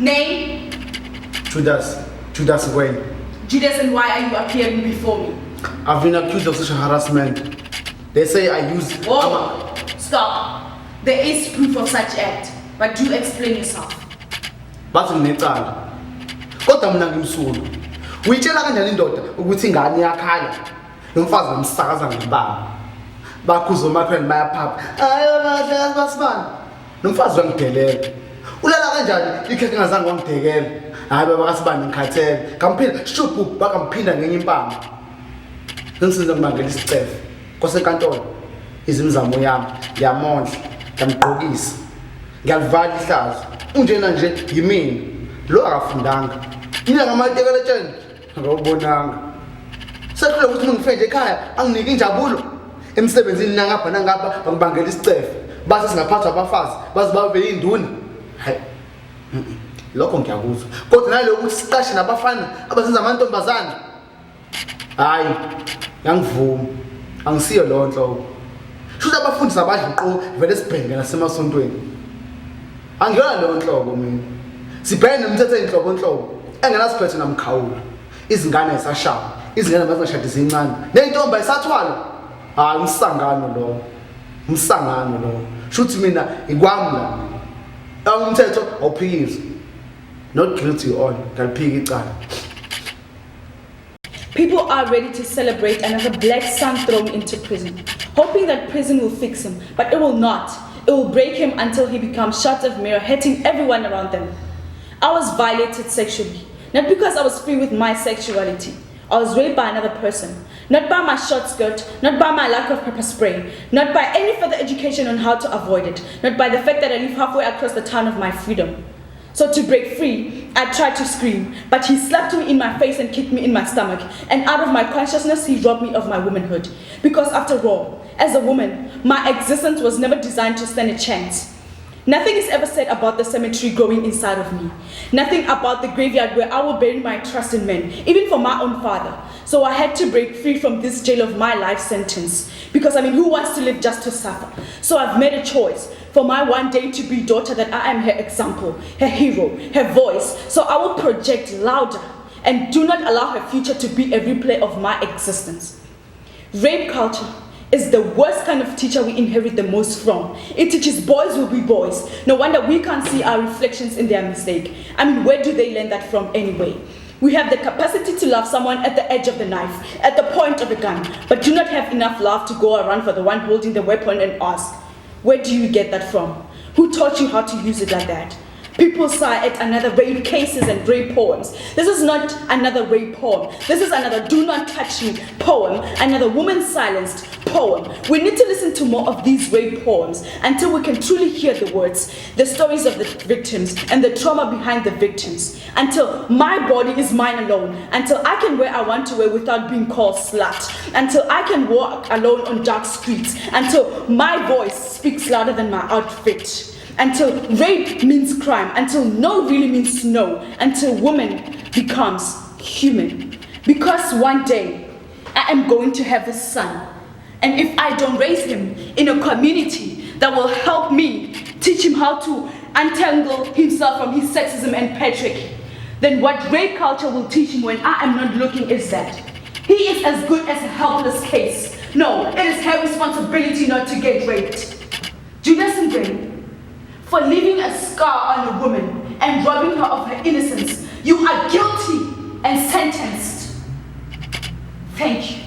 Name? Judas Wayne. Judas, and why are you appearing before me? I've been accused of sexual harassment. They say I use... Whoa! Stop. There is proof of such act, but do explain yourself. Bathi nginecala. Kodwa mina ngimsulu. Uyitshela kanjani indoda ukuthi ingane yakhala? Nomfazi nomsakaza ngibaba. Bakhuza omakhwela bayaphapha. Ayo badla basibani. Nomfazi wangidelela. Ulala kanjani? Ikhekhe ngazange wangidekela. Hayi baba kasibani ngikhathele. Kamphinda shuphu bakamphinda ngenye impama. Ngisenza ngibangela isicefe. Kwasenkantolo. Izimizamo yami ngiyamondla, ngiyamgqokisa. Ngiyalivala ihlazo. Unjena nje yimini. Lo akafundanga. Mina ngamatekela tsheni. Ngawubonanga. Sekuhle ukuthi ngifende ekhaya anginike injabulo. Emsebenzini nangapha nangapha bangibangela isicefe. Base singaphathwa abafazi, baze babe induna. Hayi. Lokho ngiyakuzwa. Kodwa naloku ukuthi siqashe nabafana abazenza amantombazana. Hayi, ngiyangivuma. Angisiyo lo nhloko. Shuthi abafundisi abadla iqo vele sibhenge nasemasontweni. Angiyona lo nhloko mina. Sibheke nemithetho enhlobonhlobo engenasiphetho namkhawulo. Izingane zisashaya, izingane mazingashadi zincane. Neyintomba isathwala. Hayi umsangano lo. Umsangano lo. Shuthi mina ikwami la. Umthetho awuphikiswa. Not guilty on. Ngaliphika icala. People are ready to celebrate another black son thrown into prison, hoping that prison will fix him, but it will not. It will break him until he becomes shards of mirror, hurting everyone around them. I was violated sexually, not because I was free with my sexuality. I was raped by another person, not by my short skirt, not by my lack of pepper spray, not by any further education on how to avoid it, not by the fact that I live halfway across the town of my freedom. So to break free, I tried to scream, but he slapped me in my face and kicked me in my stomach, and out of my consciousness, he robbed me of my womanhood. Because after all, as a woman, my existence was never designed to stand a chance. Nothing is ever said about the cemetery growing inside of me. Nothing about the graveyard where I will bury my trust in men, even for my own father. So I had to break free from this jail of my life sentence. Because who wants to live just to suffer? So I've made a choice for my one day to be daughter that I am her example, her hero, her voice. So I will project louder and do not allow her future to be a replay of my existence. Rape culture is the worst kind of teacher we inherit the most from. It teaches boys will be boys. No wonder we can't see our reflections in their mistake. Where do they learn that from anyway? We have the capacity to love someone at the edge of the knife, at the point of a gun, but do not have enough love to go around for the one holding the weapon and ask, where do you get that from? Who taught you how to use it like that? People sigh at another rape cases and rape poems. This is not another rape poem. This is another do not touch me poem, another woman silenced poem. We need to listen to more of these rape poems until we can truly hear the words, the stories of the victims and the trauma behind the victims. Until my body is mine alone. Until I can wear I want to wear without being called slut. Until I can walk alone on dark streets. Until my voice speaks louder than my outfit. Until rape means crime, until no really means no, until woman becomes human. Because one day I am going to have a son, and if I don't raise him in a community that will help me teach him how to untangle himself from his sexism and patriarchy, then what rape culture will teach him when I am not looking is that he is as good as a helpless case. No, it is her responsibility not to get raped. Judas and Wayne, for leaving a scar on a woman and robbing her of her innocence, you are guilty and sentenced. Thank you.